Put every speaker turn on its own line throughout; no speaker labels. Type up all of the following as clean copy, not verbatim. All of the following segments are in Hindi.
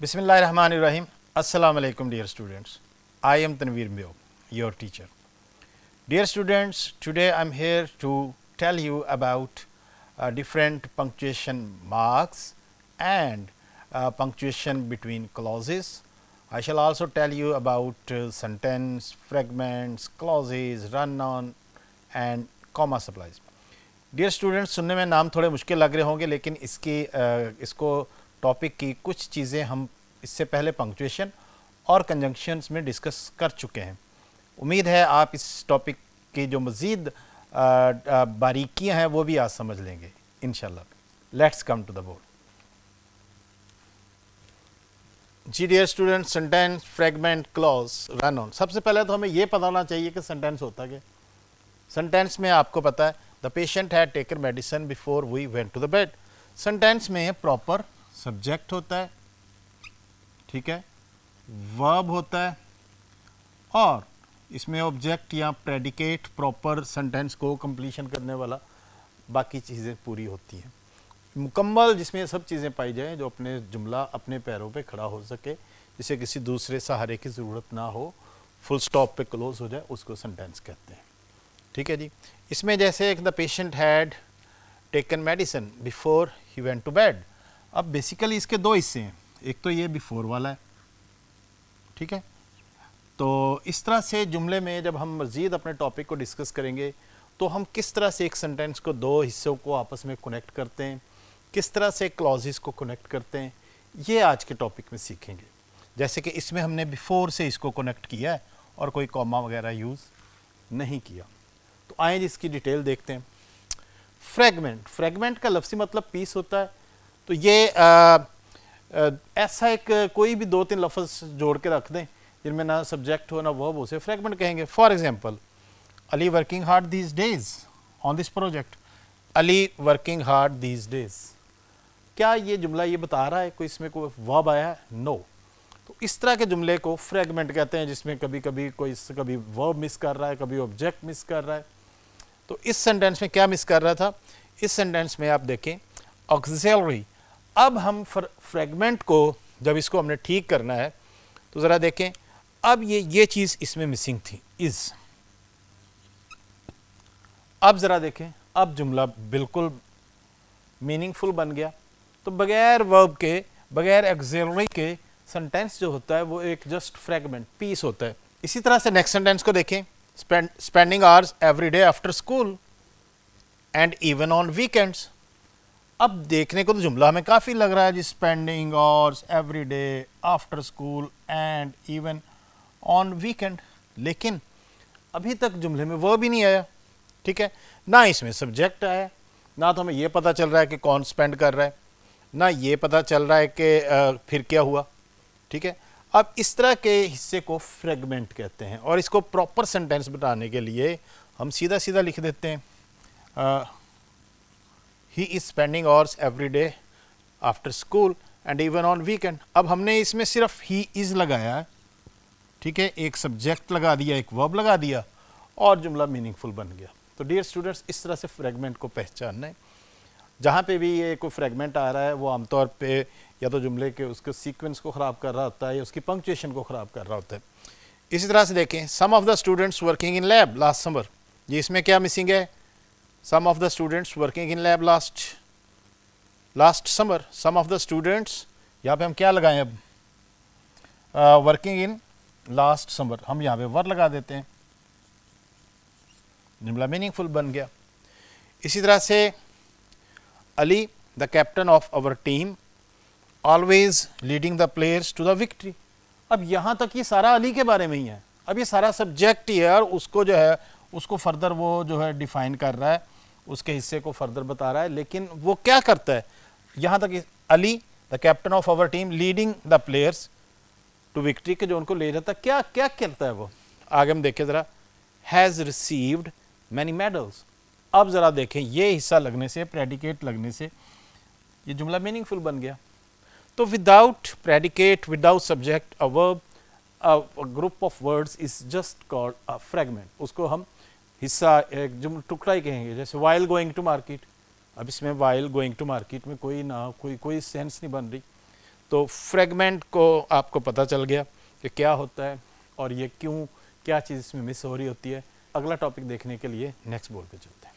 Bismillahirrahmanirrahim. Assalamu alaikum dear students. I am Tanveer Myo, your teacher. Dear students, today I am here to tell you about different punctuation marks and punctuation between clauses. I shall also tell you about sentence, fragments, clauses, run-on and comma supplies. Dear students, सुनने में नाम थोड़े मुश्किल लग रहे होंगे, लेकिन इसको टॉपिक की कुछ चीज़ें हम इससे पहले पंक्चुएशन और कंजंक्शंस में डिस्कस कर चुके हैं। उम्मीद है आप इस टॉपिक की जो मज़ीद बारीकियां हैं वो भी आज समझ लेंगे इंशाल्लाह। Let's come to the board. जी dear students, sentence, fragment, clause, run on. सबसे पहले तो हमें ये पता होना चाहिए कि सेंटेंस होता क्या। सेंटेंस में आपको पता है the patient had taken medicine before we went to the bed. Sentence में प्रॉपर सब्जेक्ट होता है, ठीक है, वर्ब होता है और इसमें ऑब्जेक्ट या प्रेडिकेट प्रॉपर सेंटेंस को कंप्लीशन करने वाला बाकी चीज़ें पूरी होती हैं। मुकम्मल जिसमें ये सब चीज़ें पाई जाएं जो अपने जुमला अपने पैरों पे खड़ा हो सके, जिसे किसी दूसरे सहारे की ज़रूरत ना हो, फुल स्टॉप पे क्लोज हो जाए, उसको सेंटेंस कहते हैं। ठीक है जी। इसमें जैसे एक the patient had taken medicine before he went to bed. अब बेसिकली इसके दो हिस्से हैं, एक तो ये बिफोर वाला है, ठीक है। तो इस तरह से जुमले में जब हम मज़ीद अपने टॉपिक को डिस्कस करेंगे तो हम किस तरह से एक सेंटेंस को दो हिस्सों को आपस में कनेक्ट करते हैं, किस तरह से क्लॉजेस को कनेक्ट करते हैं, ये आज के टॉपिक में सीखेंगे। जैसे कि इसमें हमने बिफोर से इसको कनेक्ट किया है और कोई कॉमा वगैरह यूज़ नहीं किया। तो आए जिसकी डिटेल देखते हैं। फ्रेगमेंट, फ्रेगमेंट का लफ्ज़ी मतलब पीस होता है। तो ये ऐसा एक कोई भी दो तीन लफ्ज़ जोड़ के रख दें जिनमें ना सब्जेक्ट हो ना वर्ब हो, उसे फ्रेगमेंट कहेंगे। For example, Ali working hard these days on this project. Ali working hard these days, क्या ये जुमला ये बता रहा है कोई इसमें कोई वर्ब आया है? नो। तो इस तरह के जुमले को फ्रेगमेंट कहते हैं, जिसमें कभी कभी कभी वर्ब मिस कर रहा है, कभी ऑब्जेक्ट मिस कर रहा है। तो इस सेंटेंस में क्या मिस कर रहा था? इस सेंटेंस में आप देखें ऑक्सिलरी। अब हम फ्रेगमेंट को जब इसको हमने ठीक करना है तो ज़रा देखें, अब ये चीज़ इसमें मिसिंग थी, इज़। अब ज़रा देखें, अब जुमला बिल्कुल मीनिंगफुल बन गया। तो बगैर वर्ब के, बगैर ऑक्सिलरी के सेंटेंस जो होता है वो एक जस्ट फ्रेगमेंट पीस होता है। इसी तरह से नेक्स्ट सेंटेंस को देखें, spending hours every day after school and even on weekends. अब देखने को तो जुमला हमें काफ़ी लग रहा है जी, spending hours every day after school and even on weekend, लेकिन अभी तक जुमले में वो भी नहीं आया, ठीक है। ना इसमें सब्जेक्ट आया, ना तो हमें ये पता चल रहा है कि कौन स्पेंड कर रहा है, ना ये पता चल रहा है कि फिर क्या हुआ, ठीक है। अब इस तरह के हिस्से को फ्रेगमेंट कहते हैं और इसको प्रॉपर सेंटेंस बताने के लिए हम सीधा सीधा लिख देते हैं he is spending hours every day after school and even on weekend. अब हमने इसमें सिर्फ ही इज़ लगाया है, ठीक है, एक सब्जेक्ट लगा दिया, एक वर्ब लगा दिया और जुमला मीनिंगफुल बन गया। तो डियर स्टूडेंट्स, इस तरह से फ्रेगमेंट को पहचानना है। जहाँ पे भी ये कोई फ्रेगमेंट आ रहा है वो आमतौर पे या तो जुमले के उसके सीक्वेंस को ख़राब कर रहा होता है या उसकी पंक्चुएशन को ख़राब कर रहा होता है। इसी तरह से देखें, some of the students working in lab last summer. ये इसमें क्या मिसिंग है? Some of the students working in lab last summer. Some of the students, यहाँ पे हम क्या लगाएं अब? वर्किंग इन लास्ट समर, हम यहाँ पे वर लगा देते हैं, जुमला मीनिंगफुल बन गया। इसी तरह से Ali the captain of our team always leading the players to the victory. अब यहाँ तक ये सारा अली के बारे में ही है, अब ये सारा सब्जेक्ट ही है और उसको जो है उसको फर्दर वो जो है डिफाइन कर रहा है, उसके हिस्से को फर्दर बता रहा है। लेकिन वो क्या करता है यहाँ तक? Ali the captain of our team leading the players to victory, के जो उनको ले जाता है, क्या क्या करता है वो? आगे हम देखें ज़रा, हैज़ रिसीव्ड मैनी मेडल्स। अब ज़रा देखें, ये हिस्सा लगने से, प्रेडिकेट लगने से ये जुमला मीनिंगफुल बन गया। तो without predicate, without subject, a verb, a group of words is just called a fragment. उसको हम हिस्सा, एक जुमला टुकड़ा ही कहेंगे। जैसे वाइल गोइंग टू मार्केट, अब इसमें वाइल गोइंग टू मार्केट में कोई सेंस नहीं बन रही, तो फ्रेगमेंट को आपको पता चल गया कि क्या होता है और ये क्यों, क्या चीज़ इसमें मिस हो रही होती है। अगला टॉपिक देखने के लिए नेक्स्ट बोर्ड पे चलते हैं।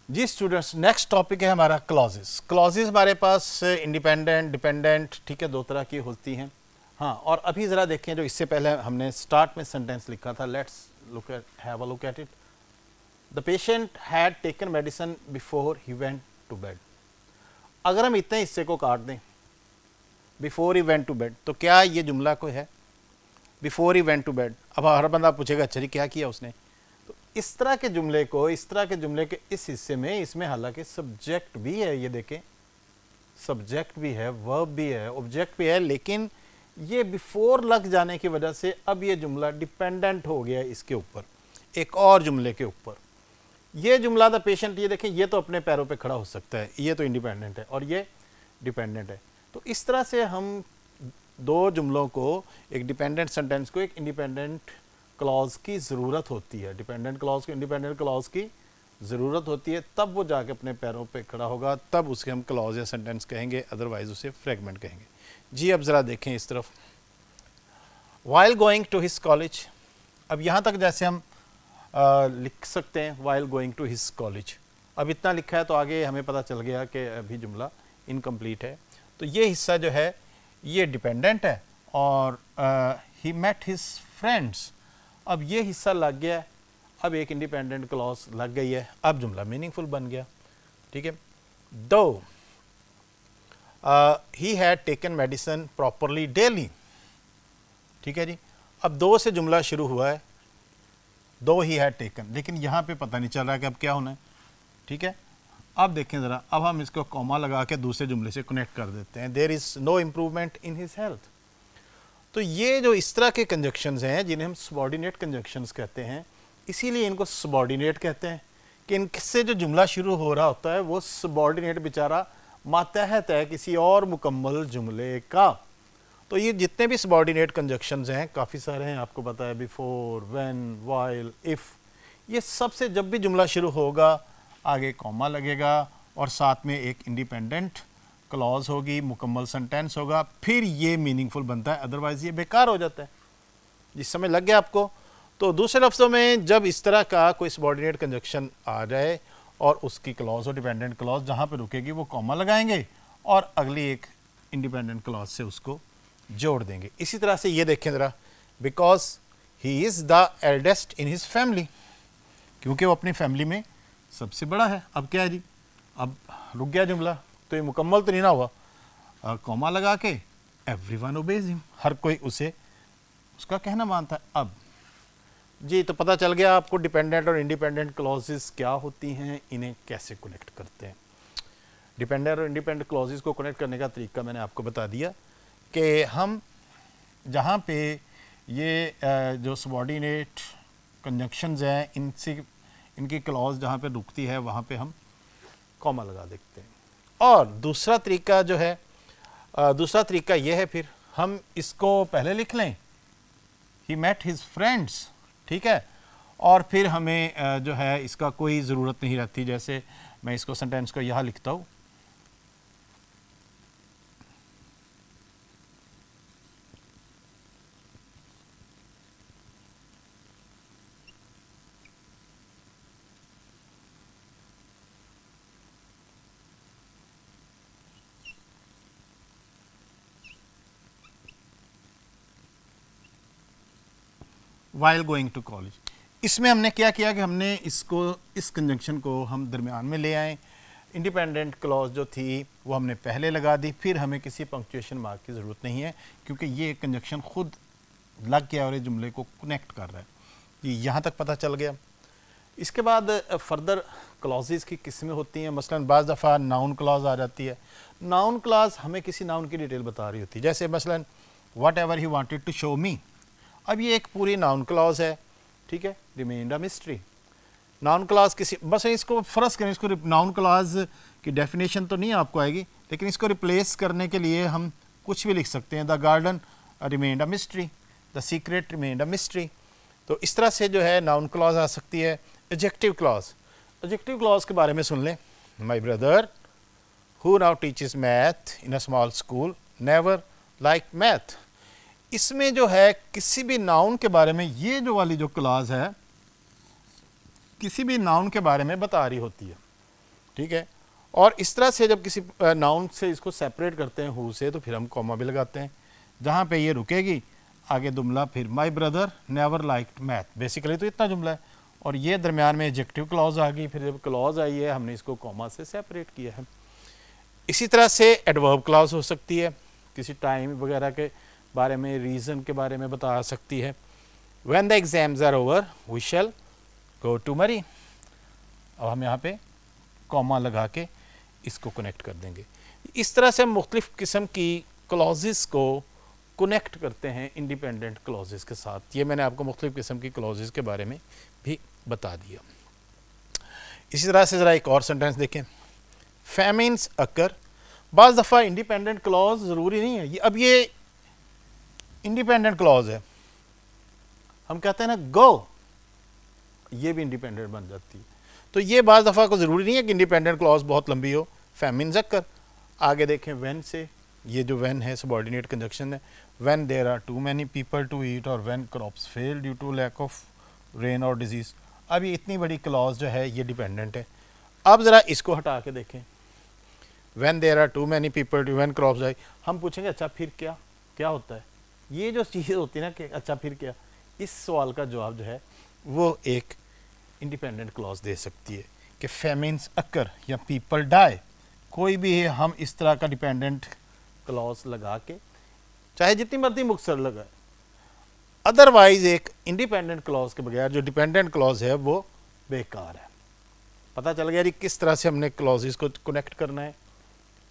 जी स्टूडेंट्स, नेक्स्ट टॉपिक है हमारा क्लॉजेस। क्लॉजेस हमारे पास इंडिपेंडेंट, डिपेंडेंट, ठीक है, दो तरह की होती हैं। हाँ, और अभी ज़रा देखें जो इससे पहले हमने स्टार्ट में सेंटेंस लिखा था, let's look at, have a look at it. The patient had taken medicine before he went to bed. अगर हम इतने हिस्से को काट दें, before he went to bed, तो क्या ये जुमला कोई है? Before he went to bed. अब हर बंदा पूछेगा अच्छा जी क्या किया उसने? तो इस तरह के जुमले को, इस तरह के जुमले के इस हिस्से में, इसमें हालांकि सब्जेक्ट भी है, ये देखें सब्जेक्ट भी है, वर्ब भी है, ऑब्जेक्ट भी है, लेकिन ये बिफोर लग जाने की वजह से अब ये जुमला डिपेंडेंट हो गया इसके ऊपर, एक और जुमले के ऊपर। ये जुमला द पेशेंट, ये देखें ये तो अपने पैरों पे खड़ा हो सकता है, ये तो इंडिपेंडेंट है और ये डिपेंडेंट है। तो इस तरह से हम दो जुमलों को, एक डिपेंडेंट सेंटेंस को एक इंडिपेंडेंट क्लॉज की ज़रूरत होती है, डिपेंडेंट क्लॉज को इंडिपेंडेंट क्लॉज की ज़रूरत होती है, तब वो जाके अपने पैरों पे खड़ा होगा, तब उसे हम क्लॉज या सेंटेंस कहेंगे, अदरवाइज उसे फ्रेगमेंट कहेंगे। जी अब ज़रा देखें इस तरफ, while going to his college. अब यहाँ तक जैसे हम लिख सकते हैं while going to his college, अब इतना लिखा है तो आगे हमें पता चल गया कि अभी जुमला इनकम्प्लीट है। तो ये हिस्सा जो है ये डिपेंडेंट है और ही मेट हिज फ्रेंड्स, अब ये हिस्सा लग गया है, अब एक इंडिपेंडेंट क्लॉज लग गई है, अब जुमला मीनिंगफुल बन गया, ठीक है। दो he had taken medicine properly daily, ठीक है जी। अब दो से जुमला शुरू हुआ है, दो ही हैड टेकन, लेकिन यहाँ पे पता नहीं चल रहा है कि अब क्या होना है, ठीक है। अब देखें ज़रा, अब हम इसको कॉमा लगा के दूसरे जुमले से कनेक्ट कर देते हैं, there is no improvement in his health. तो ये जो इस तरह के कंजक्शंस हैं जिन्हें हम सबॉर्डिनेट कंजक्शंस कहते हैं, इसीलिए इनको सबॉर्डिनेट कहते हैं कि इनसे जो जुमला शुरू हो रहा होता है वो सबॉर्डिनेट बेचारा मातहत है किसी और मुकम्मल जुमले का। तो ये जितने भी सबॉर्डिनेट कंजक्शंस हैं, काफ़ी सारे हैं, आपको पता है, बिफोर, व्हेन, व्हाइल, इफ़, ये सबसे जब भी जुमला शुरू होगा आगे कॉमा लगेगा और साथ में एक इंडिपेंडेंट क्लॉज होगी, मुकम्मल सेंटेंस होगा, फिर ये मीनिंगफुल बनता है, अदरवाइज ये बेकार हो जाता है। जिस समय लग गया आपको, तो दूसरे लफ्ज़ों में जब इस तरह का कोई सबॉर्डिनेट कंजक्शन आ जाए और उसकी क्लॉज हो डिपेंडेंट क्लॉज, जहाँ पे रुकेगी वो कॉमा लगाएंगे और अगली एक इंडिपेंडेंट क्लॉज से उसको जोड़ देंगे। इसी तरह से ये देखें ज़रा, because he is the eldest in his family, क्योंकि वो अपनी फैमिली में सबसे बड़ा है। अब क्या है जी, अब रुक गया जुमला, तो ये मुकम्मल तो नहीं ना हुआ, कॉमा लगा के एवरीवन ओबेज हिम, हर कोई उसे उसका कहना मानता है। अब जी तो पता चल गया आपको डिपेंडेंट और इंडिपेंडेंट क्लॉजेस क्या होती हैं, इन्हें कैसे कनेक्ट करते हैं। डिपेंडेंट और इंडिपेंडेंट क्लॉजेस को कनेक्ट करने का तरीका मैंने आपको बता दिया कि हम जहाँ पे ये जो सबॉर्डिनेट कंजक्शंस हैं इनकी क्लॉज जहाँ पे रुकती है वहाँ पे हम कॉमा लगा देते हैं। और दूसरा तरीका जो है, दूसरा तरीका ये है, फिर हम इसको पहले लिख लें, ही मेट हिज फ्रेंड्स, ठीक है, और फिर हमें जो है इसका कोई ज़रूरत नहीं रहती। जैसे मैं इसको सेंटेंस को यहाँ लिखता हूँ, वाइल गोइंग टू कॉलेज। इसमें हमने क्या किया कि हमने इसको, इस कंजंक्शन को हम दरमियान में ले आए, इंडिपेंडेंट क्लॉज जो थी वो हमने पहले लगा दी, फिर हमें किसी पंक्चुएशन मार्क की ज़रूरत नहीं है क्योंकि ये कंजंक्शन खुद लग गया और ये जुमले को कनेक्ट कर रहा है। ये यहाँ तक पता चल गया। इसके बाद फर्दर क्लॉजेस की किस्में होती हैं, मसलन बाज़ दफ़ा नाउन क्लॉज आ जाती है। नाउन क्लॉज हमें किसी नाउन की डिटेल बता रही होती है, जैसे मसलन whatever he wanted to show me, अब ये एक पूरी नाउन क्लॉज है, ठीक है, remained a mystery. Noun clause किसी, बस इसको फ़र्ज़ करें, इसको नाउन क्लॉज की डेफिनेशन तो नहीं आपको आएगी, लेकिन इसको रिप्लेस करने के लिए हम कुछ भी लिख सकते हैं, the garden remained a mystery, the secret remained a mystery. तो इस तरह से जो है नाउन क्लॉज आ सकती है। एडजेक्टिव क्लॉज, एडजेक्टिव क्लॉज के बारे में सुन लें, my brother who now teaches math in a small school never like math. इसमें जो है किसी भी नाउन के बारे में, ये जो वाली जो क्लॉज है किसी भी नाउन के बारे में बता रही होती है, ठीक है। और इस तरह से जब किसी नाउन से इसको सेपरेट करते हैं हु से, तो फिर हम कॉमा भी लगाते हैं। जहाँ पे ये रुकेगी आगे जुमला फिर my brother never liked math, basically तो इतना जुमला है। और ये दरमियान में एडजेक्टिव क्लॉज आ गई, फिर जब क्लॉज आई है हमने इसको कॉमा से सेपरेट किया है। इसी तरह से एडवर्ब क्लॉज हो सकती है, किसी टाइम वगैरह के बारे में, रीज़न के बारे में बता सकती है। When the exams are over we shall go to Murree. अब हम यहाँ पे कॉमा लगा के इसको कनेक्ट कर देंगे। इस तरह से हम मुख्तलिफ़ किस्म की क्लॉजेस को कनेक्ट करते हैं इंडिपेंडेंट क्लॉजेस के साथ। ये मैंने आपको मुख्तलिफ़ किस्म की क्लॉजेस के बारे में भी बता दिया। इसी तरह से ज़रा एक और सेंटेंस देखें, फैमिन्स अकर। बाज़ दफ़ा इंडिपेंडेंट क्लॉज ज़रूरी नहीं है, ये अब ये इंडिपेंडेंट क्लॉज है, हम कहते हैं ना गो, ये भी इंडिपेंडेंट बन जाती है। तो ये बाज़ दफ़ा को ज़रूरी नहीं है कि इंडिपेंडेंट क्लॉज बहुत लंबी हो। फैमिन्स अकर, आगे देखें व्हेन से, ये जो व्हेन है सबऑर्डिनेट कंजक्शन है। When there are too many people to eat और when crops fail due to lack of rain और डिजीज़। अब ये इतनी बड़ी क्लॉज जो है ये डिपेंडेंट है। अब ज़रा इसको हटा के देखें, when there are too many people to when crops I, हम पूछेंगे अच्छा फिर क्या क्या होता है। ये जो चीज़ होती है ना कि अच्छा फिर क्या, इस सवाल का जवाब जो है वो एक इंडिपेंडेंट क्लॉज दे सकती है कि फेमिन्स अकर या पीपल डाई, कोई भी है हम इस तरह का डिपेंडेंट क्लॉज लगा के चाहे जितनी मर्जी मुख्तसर लगाए। अदरवाइज एक इंडिपेंडेंट क्लॉज के बगैर जो डिपेंडेंट क्लॉज है वो बेकार है। पता चल गया जी किस तरह से हमने क्लॉजेस को कनेक्ट करना है,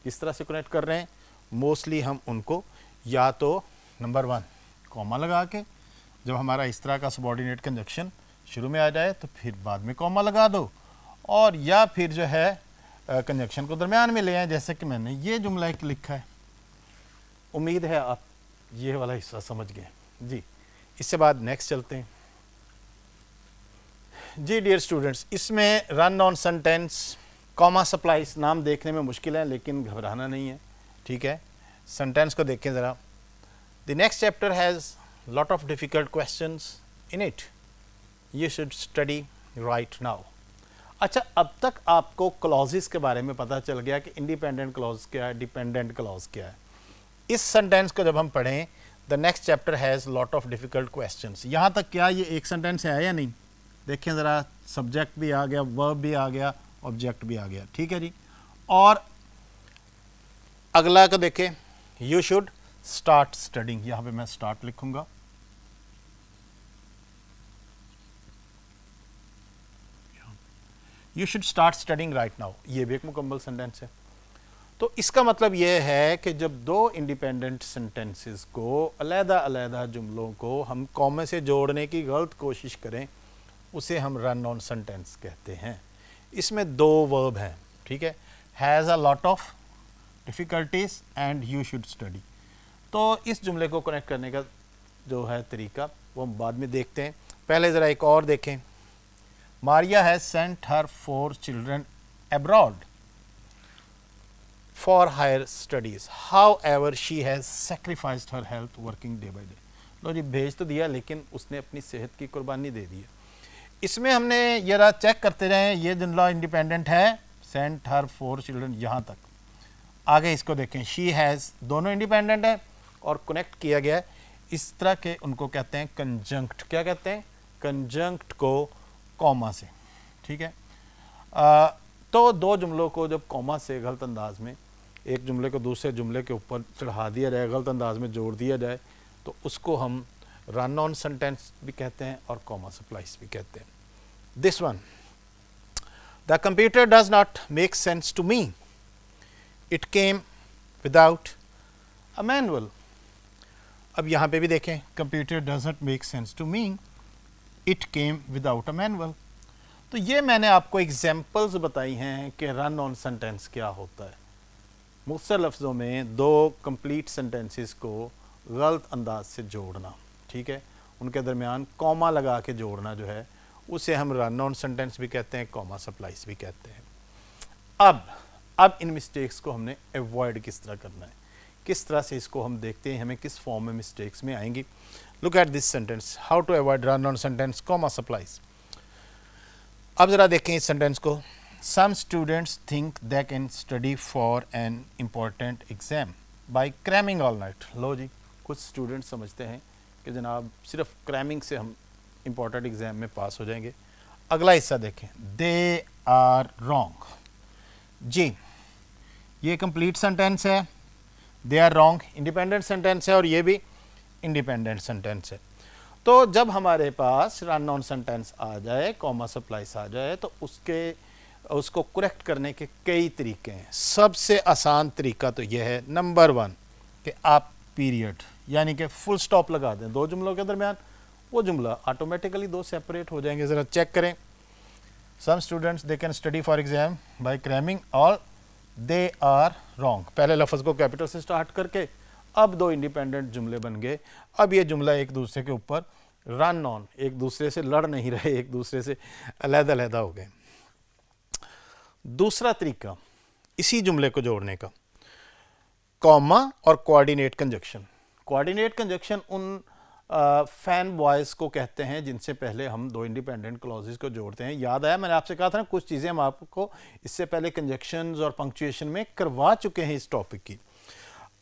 किस तरह से कनेक्ट कर रहे हैं। मोस्टली हम उनको या तो नंबर 1 कॉमा लगा के, जब हमारा इस तरह का सबऑर्डिनेट कंजक्शन शुरू में आ जाए तो फिर बाद में कॉमा लगा दो, और या फिर जो है कंजक्शन को दरमियान में ले आए, जैसे कि मैंने ये जुमला एक लिखा है। उम्मीद है आप ये वाला हिस्सा समझ गए जी। इससे बाद नेक्स्ट चलते हैं जी। डियर स्टूडेंट्स, इसमें run on sentence, comma supplies नाम देखने में मुश्किल है लेकिन घबराना नहीं है, ठीक है। सेंटेंस को देखें ज़रा। The next chapter has lot of difficult questions in it, you should study right now. अच्छा, अब तक आपको क्लॉजेस के बारे में पता चल गया कि इंडिपेंडेंट क्लॉज क्या है, डिपेंडेंट क्लॉज क्या है। इस सेंटेंस को जब हम पढ़ें, the next chapter has lot of difficult questions. यहाँ तक क्या ये एक सेंटेंस है या नहीं? देखें ज़रा, सब्जेक्ट भी आ गया, वर्ब भी आ गया, ऑब्जेक्ट भी आ गया, ठीक है जी। और अगला को देखें, यू शुड स्टार्ट स्टडिंग, यहाँ पे मैं स्टार्ट लिखूंगा। You should start studying right now, ये भी एक मुकम्मल सेंटेंस है। तो इसका मतलब यह है कि जब दो इंडिपेंडेंट सेंटेंसेस को अलग-अलग जुमलों को हम कॉमे से जोड़ने की गलत कोशिश करें, उसे हम रन ऑन सेंटेंस कहते हैं। इसमें दो वर्ब हैं, ठीक है, has a lot of difficulties and you should study. तो इस जुमले को कनेक्ट करने का जो है तरीका वो हम बाद में देखते हैं। पहले ज़रा एक और देखें, Maria has sent her 4 children abroad for higher studies, however she has sacrificed her health working day by day. लो जी, भेज तो दिया लेकिन उसने अपनी सेहत की कुर्बानी दे दी है। इसमें हमने ये चेक करते रहे, ये जुमला इंडिपेंडेंट है, सेंट हर 4 चिल्ड्रन यहाँ तक। आगे इसको देखें, शी हैज़, दोनों इंडिपेंडेंट है और कनेक्ट किया गया है। इस तरह के उनको कहते हैं कंजंक्ट। क्या कहते हैं? कंजंक्ट को कॉमा से, ठीक है। तो दो जुमलों को जब कॉमा से गलत अंदाज में एक जुमले को दूसरे जुमले के ऊपर चढ़ा दिया जाए, गलत अंदाज में जोड़ दिया जाए, तो उसको हम रन ऑन सेंटेंस भी कहते हैं और कॉमा सप्लाइज भी कहते हैं। This one, the computer does not make sense to me, it came without a manual. अब यहाँ पे भी देखें, computer does not make sense to me, it came without a manual. तो ये मैंने आपको एग्जाम्पल्स बताई हैं कि रन ऑन सेंटेंस क्या होता है। मुख्तसर लफ्ज़ों में दो कंप्लीट सेंटेंसेस को गलत अंदाज से जोड़ना, ठीक है, उनके दरमियान कॉमा लगा के जोड़ना जो है, उसे हम रन ऑन सेंटेंस भी कहते हैं, कॉमा सप्लाइज भी कहते हैं। अब अब इन मिस्टेक्स को हमने अवॉइड किस तरह करना है, किस तरह से इसको हम देखते हैं, हमें किस फॉर्म में मिस्टेक्स में आएंगी। Look at this sentence, how to avoid run on sentence comma supplies. अब जरा देखें इस सेंटेंस को। Some students think they can study for an important exam by cramming all night. लो जी, कुछ स्टूडेंट्स समझते हैं कि जनाब सिर्फ क्रैमिंग से हम इम्पॉर्टेंट एग्जाम में पास हो जाएंगे। अगला हिस्सा देखें, दे आर रॉन्ग। जी, ये कंप्लीट सेंटेंस है, they are wrong independent sentence है और ये भी इंडिपेंडेंट सेंटेंस है। तो जब हमारे पास रन ऑन सेंटेंस आ जाए, कॉमा सप्लाइज आ जाए, तो उसको करेक्ट करने के कई तरीके हैं। सबसे आसान तरीका तो यह है, नंबर 1, कि आप पीरियड यानी कि फुल स्टॉप लगा दें दो जुमलों के दरमियान, वो जुमला ऑटोमेटिकली दो सेपरेट हो जाएंगे। ज़रा चेक करें, some students they can study for exam by cramming और दे आर रॉन्ग। पहले लफ्ज़ को कैपिटल से स्टार्ट करके अब दो इंडिपेंडेंट जुमले बन गए। अब ये जुमला एक दूसरे के ऊपर रन ऑन, एक दूसरे से लड़ नहीं रहे, एक दूसरे से अलग-अलग हो गए। दूसरा तरीका इसी जुमले को जोड़ने का, कॉमा और कोऑर्डिनेट कंजक्शन। कोऑर्डिनेट कंजक्शन उन फैन बॉयज़ को कहते हैं जिनसे पहले हम दो इंडिपेंडेंट क्लॉजेस को जोड़ते हैं। याद आया, मैंने आपसे कहा था ना कुछ चीज़ें हम आपको इससे पहले कंजक्शंस और पंक्चुएशन में करवा चुके हैं इस टॉपिक की।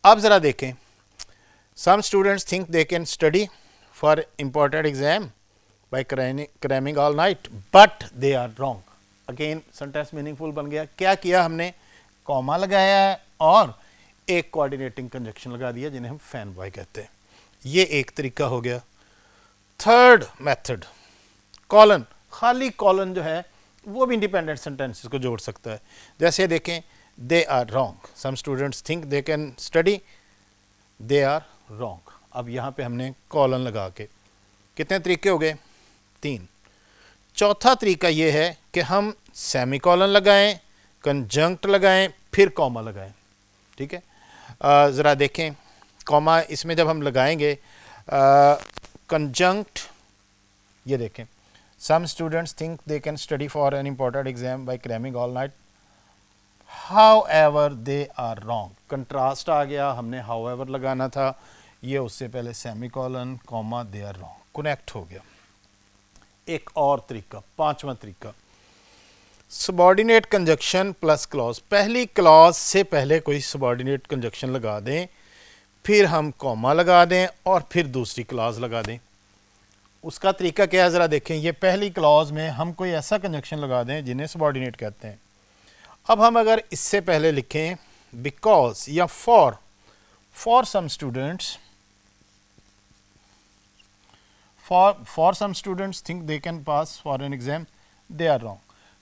अब ज़रा देखें, some students think they can study for important exam by cramming all night but they are wrong. Again sentence meaningful बन गया। क्या किया हमने, कॉमा लगाया है और एक कोऑर्डिनेटिंग कंजक्शन लगा दिया जिन्हें हम फैन बॉय कहते हैं। ये एक तरीका हो गया। Third method, colon. खाली कॉलन जो है वो भी इंडिपेंडेंट सेंटेंसेस को जोड़ सकता है। जैसे देखें, they are wrong, some students think they can study, they are wrong. अब यहाँ पे हमने कॉलन लगा के, कितने तरीके हो गए, 3। चौथा तरीका ये है कि हम सेमी कॉलन लगाएं, कंजंक्ट लगाएं, फिर कॉमा लगाएं। ठीक है, ज़रा देखें, कॉमा इसमें जब हम लगाएंगे, कंजंक्ट, ये देखें, some students think they can study for an important exam by cramming all night however they are wrong. Contrast आ गया, हमने हाउएवर लगाना था, ये उससे पहले semicolon, comma, they are wrong, connect हो गया। एक और तरीका, 5वां तरीका, सबॉर्डिनेट कंजक्शन प्लस क्लॉज। पहली क्लॉज से पहले कोई सबॉर्डिनेट कंजक्शन लगा दें, फिर हम कॉमा लगा दें और फिर दूसरी क्लॉज लगा दें। उसका तरीका क्या है, ज़रा देखें। ये पहली क्लॉज में हम कोई ऐसा कंजक्शन लगा दें जिन्हें सबॉर्डिनेट कहते हैं। अब हम अगर इससे पहले लिखें बिकॉज या for some students, for some students think they can pass for an exam, they are wrong.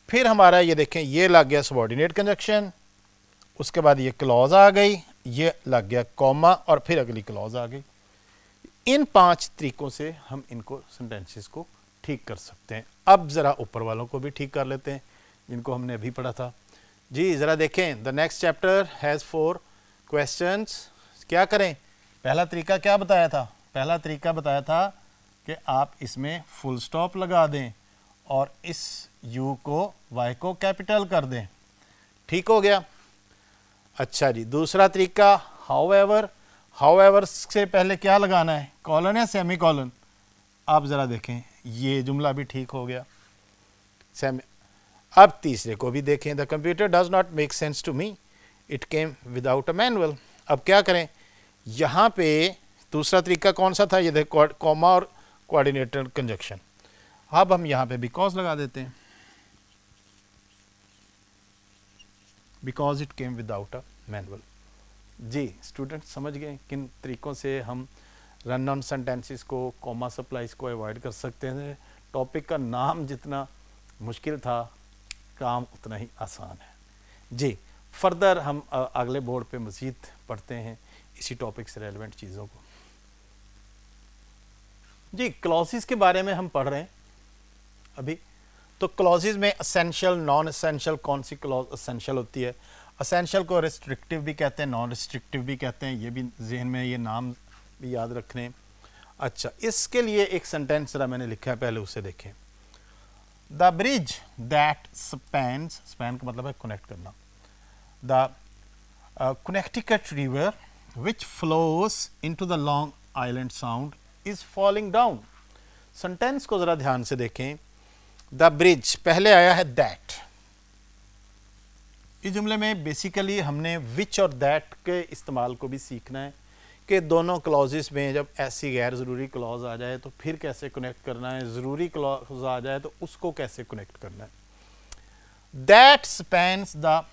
फिर हमारा ये देखें, ये लग गया सबॉर्डिनेट कंजक्शन, उसके बाद ये क्लॉज आ गई, ये लग गया कॉमा और फिर अगली क्लॉज आ गई। इन 5 तरीकों से हम इनको सेंटेंसेस को ठीक कर सकते हैं। अब ज़रा ऊपर वालों को भी ठीक कर लेते हैं जिनको हमने अभी पढ़ा था। जी ज़रा देखें, the next chapter has 4 questions. क्या करें, पहला तरीका क्या बताया था, पहला तरीका बताया था कि आप इसमें फुल स्टॉप लगा दें और इस यू को, वाई को कैपिटल कर दें। ठीक हो गया। अच्छा जी, दूसरा तरीका हाउएवर। हाउएवर से पहले क्या लगाना है, कॉलन या सेमी कॉलन। आप ज़रा देखें, ये जुमला भी ठीक हो गया, सेमी। अब तीसरे को भी देखें, the computer does not make sense to me, it came without a manual. अब क्या करें, यहाँ पे दूसरा तरीका कौन सा था, ये देखो, कॉमा और कोऑर्डिनेटर कंजक्शन। अब हम यहाँ पे बिकॉज लगा देते हैं, because it came without a manual. जी स्टूडेंट समझ गए किन तरीकों से हम रन ऑन सेंटेंसेस को, कॉमा सप्लाइज को अवॉइड कर सकते हैं। टॉपिक का नाम जितना मुश्किल था, काम उतना ही आसान है। जी फर्दर हम अगले बोर्ड पे मज़ीद पढ़ते हैं इसी टॉपिक से रेलेवेंट चीज़ों को। जी क्लॉजेस के बारे में हम पढ़ रहे हैं अभी। तो क्लॉजेस में असेंशियल, नॉन असेंशियल, कौन सी क्लॉज असेंशियल होती है। असेंशियल को रिस्ट्रिक्टिव भी कहते हैं, नॉन रिस्ट्रिक्टिव भी कहते हैं, ये भी जहन में ये नाम भी याद रखने। अच्छा, इसके लिए एक सेंटेंस जरा मैंने लिखा है, पहले उसे देखें। The bridge that spans, span का मतलब है कनेक्ट करना, the Connecticut River which flows into the Long Island Sound is falling down. Sentence को जरा ध्यान से देखें. द ब्रिज पहले आया है दैट. इस जुमले में बेसिकली हमने विच और दैट के इस्तेमाल को भी सीखना है कि दोनों क्लॉजेस में जब ऐसी गैर ज़रूरी क्लॉज आ जाए तो फिर कैसे कनेक्ट करना है, ज़रूरी क्लॉज आ जाए तो उसको कैसे कनेक्ट करना है. That spans the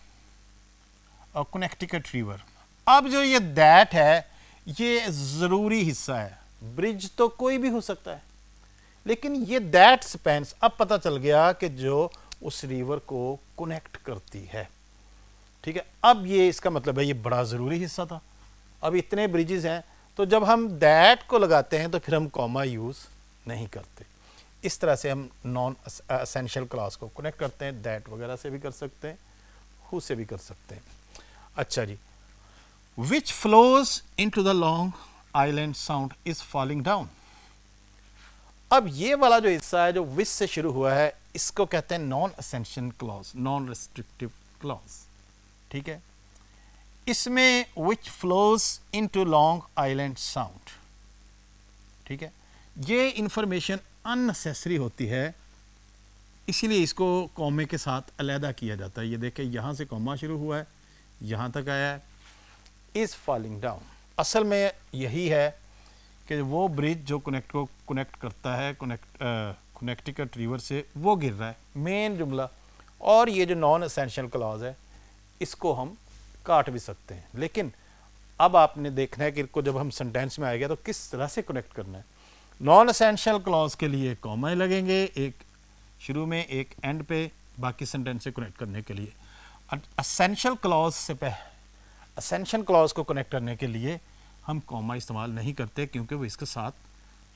Connecticut river. अब जो ये दैट है ये ज़रूरी हिस्सा है. ब्रिज तो कोई भी हो सकता है, लेकिन ये दैट स्पैन्स, अब पता चल गया कि जो उस रिवर को कनेक्ट करती है. ठीक है, अब ये इसका मतलब है ये बड़ा ज़रूरी हिस्सा था. अब इतने ब्रिजेस हैं तो जब हम दैट को लगाते हैं तो फिर हम कॉमा यूज़ नहीं करते. इस तरह से हम नॉन एसेंशियल क्लॉज को कनेक्ट करते हैं. दैट वगैरह से भी कर सकते हैं, हु से भी कर सकते हैं. अच्छा जी, which flows into the Long Island Sound is falling down. अब ये वाला जो हिस्सा है जो विच से शुरू हुआ है इसको कहते हैं non essential clause, non restrictive clause. ठीक है, इसमें विच flows into long Island sound. ठीक है, ये इंफॉर्मेशन अननेसेसरी होती है, इसीलिए इसको कॉमे के साथ अलहदा किया जाता है. ये देखें यहां से कॉमा शुरू हुआ है, यहां तक आया है, इज फॉलिंग डाउन. असल में यही है कि वो ब्रिज जो को कनेक्ट करता है कनेक्टिकट रिवर से वो गिर रहा है, मेन जुमला. और ये जो नॉन एसेंशियल क्लॉज है इसको हम काट भी सकते हैं, लेकिन अब आपने देखना है कि इसको जब हम सेंटेंस में आएगा तो किस तरह से कनेक्ट करना है. नॉन एसेंशियल क्लॉज के लिए कॉमा लगेंगे, एक शुरू में एक एंड पे, बाकी सेंटेंस से कनेक्ट करने के लिए. एसेंशियल क्लॉज से एसेंशियल क्लॉज को कनेक्ट करने के लिए हम कॉमा इस्तेमाल नहीं करते, क्योंकि वो इसके साथ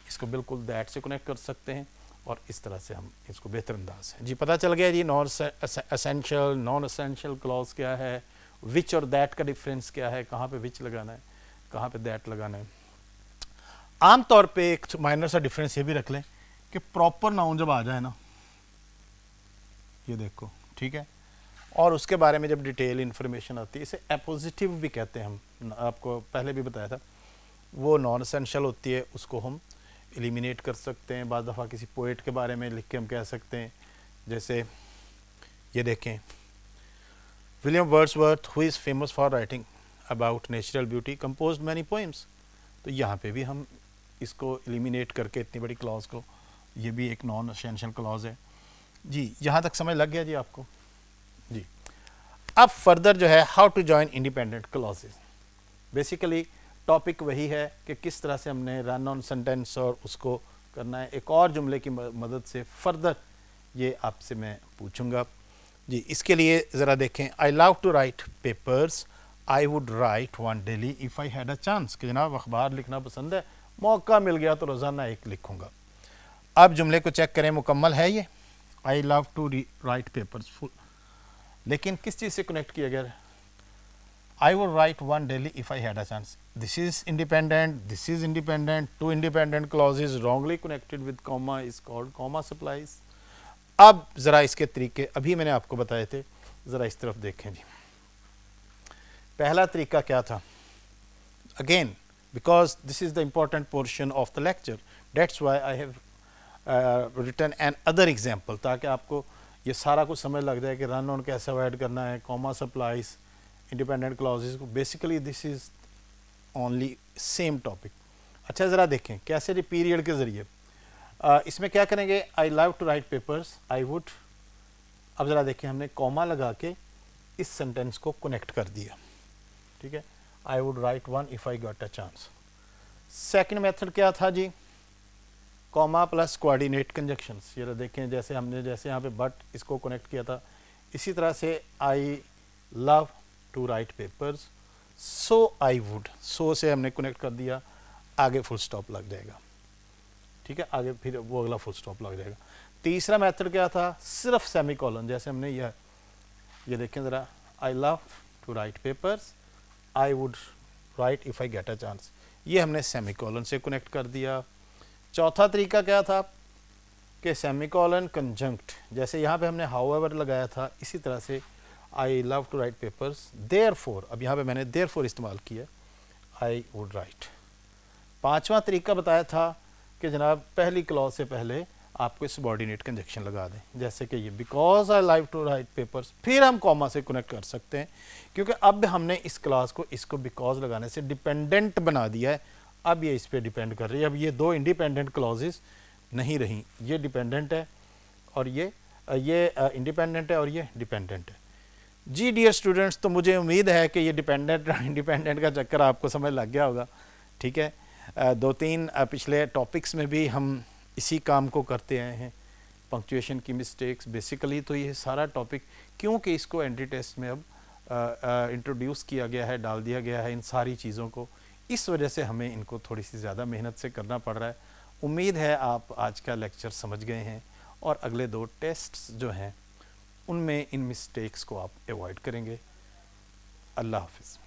इसको बिल्कुल दैट से कनेक्ट कर सकते हैं और इस तरह से हम इसको बेहतर अंदाज है. जी पता चल गया जी non essential non essential clause क्या है, विच और दैट का डिफरेंस क्या है, कहाँ पे विच लगाना है, कहाँ पे दैट लगाना है. आमतौर पे एक माइनर सा डिफरेंस ये भी रख लें कि प्रॉपर नाउन जब आ जाए ना, ये देखो ठीक है, और उसके बारे में जब डिटेल इन्फॉर्मेशन आती है, इसे एपोजिटिव भी कहते हैं हम, आपको पहले भी बताया था. वो नॉन एसेंशियल होती है, उसको हम एलिमिनेट कर सकते हैं. बाद दफ़ा किसी पोएट के बारे में लिख के हम कह सकते हैं, जैसे ये देखें William Wordsworth who is famous for writing about natural beauty composed many poems. तो यहाँ पे भी हम इसको एलिमिनेट करके इतनी बड़ी क्लॉज को, ये भी एक नॉन एसेंशियल क्लॉज है. जी यहाँ तक समझ लग गया जी आपको. जी अब फर्दर जो है how to join independent clauses. Basically topic वही है कि किस तरह से हमने रन ऑन सेंटेंस और उसको करना है. एक और जुमले की मदद से फर्दर ये आपसे मैं पूछूंगा. जी इसके लिए ज़रा देखें. I love to write papers, I would write one daily if I had a chance. कि जनाब अखबार लिखना पसंद है, मौका मिल गया तो रोज़ाना एक लिखूंगा. अब जुमले को चेक करें, मुकम्मल है ये. I love to write papers full, लेकिन किस चीज़ से कनेक्ट किया गया है. I would write one daily if I had a chance. This is independent, this is independent. Two independent clauses wrongly connected with comma is called comma supplies. अब ज़रा इसके तरीके अभी मैंने आपको बताए थे, ज़रा इस तरफ देखें जी. पहला तरीका क्या था. Again because this is the important portion of the lecture, that's why I have written another example, ताकि आपको ये सारा कुछ समझ लग जाए कि रन ऑन कैसे अवॉइड करना है, कॉमा सप्लाइज, इंडिपेंडेंट क्लॉजेज को. Basically this is only same topic. अच्छा ज़रा देखें कैसे जी पीरियड के ज़रिए. इसमें क्या करेंगे, I love to write papers, I would. अब ज़रा देखें हमने कॉमा लगा के इस सेंटेंस को कनेक्ट कर दिया. ठीक है, I would write one if I got a chance. Second method क्या था जी, कॉमा प्लस कोऑर्डिनेट कंजक्शंस. ये देखें जैसे हमने जैसे यहाँ पे बट इसको कनेक्ट किया था, इसी तरह से I love to write papers, so I would. So से हमने कनेक्ट कर दिया, आगे फुल स्टॉप लग जाएगा. ठीक है, आगे फिर वो अगला फुल स्टॉप लग जाएगा. तीसरा मेथड क्या था, सिर्फ सेमी कॉलन. जैसे हमने ये देखें ज़रा, I love to write papers, I would write if I get a chance. ये हमने सेमी कॉलन से कनेक्ट कर दिया. चौथा तरीका क्या था कि सेमी कॉलन कंजंक्ट, जैसे यहाँ पे हमने हाउएवर लगाया था, इसी तरह से I love to write papers, therefore, अब यहाँ पे मैंने देयरफॉर इस्तेमाल किया, आई वुड राइट। पांचवा तरीका बताया था कि जनाब पहली क्लॉज से पहले आपको सबऑर्डिनेट कंजक्शन लगा दें, जैसे कि ये because I like to write papers, फिर हम कॉमा से कनेक्ट कर सकते हैं, क्योंकि अब हमने इस क्लास को इसको बिकॉज लगाने से डिपेंडेंट बना दिया है। अब ये इस पर डिपेंड कर रही है। अब ये दो इंडिपेंडेंट क्लॉजेस नहीं रही, ये डिपेंडेंट है और ये इंडिपेंडेंट है और ये डिपेंडेंट है। जी डियर स्टूडेंट्स, तो मुझे उम्मीद है कि ये डिपेंडेंट इंडिपेंडेंट का चक्कर आपको समझ लग गया होगा। ठीक है, दो तीन पिछले टॉपिक्स में भी हम इसी काम को करते आए हैं, पंक्चुएशन की मिस्टेक्स बेसिकली। तो ये सारा टॉपिक क्योंकि इसको एंट्री टेस्ट में अब इंट्रोड्यूस किया गया है, डाल दिया गया है इन सारी चीज़ों को, इस वजह से हमें इनको थोड़ी सी ज़्यादा मेहनत से करना पड़ रहा है। उम्मीद है आप आज का लेक्चर समझ गए हैं और अगले दो टेस्ट्स जो हैं उनमें इन मिस्टेक्स को आप अवॉइड करेंगे। अल्लाह हाफिज़।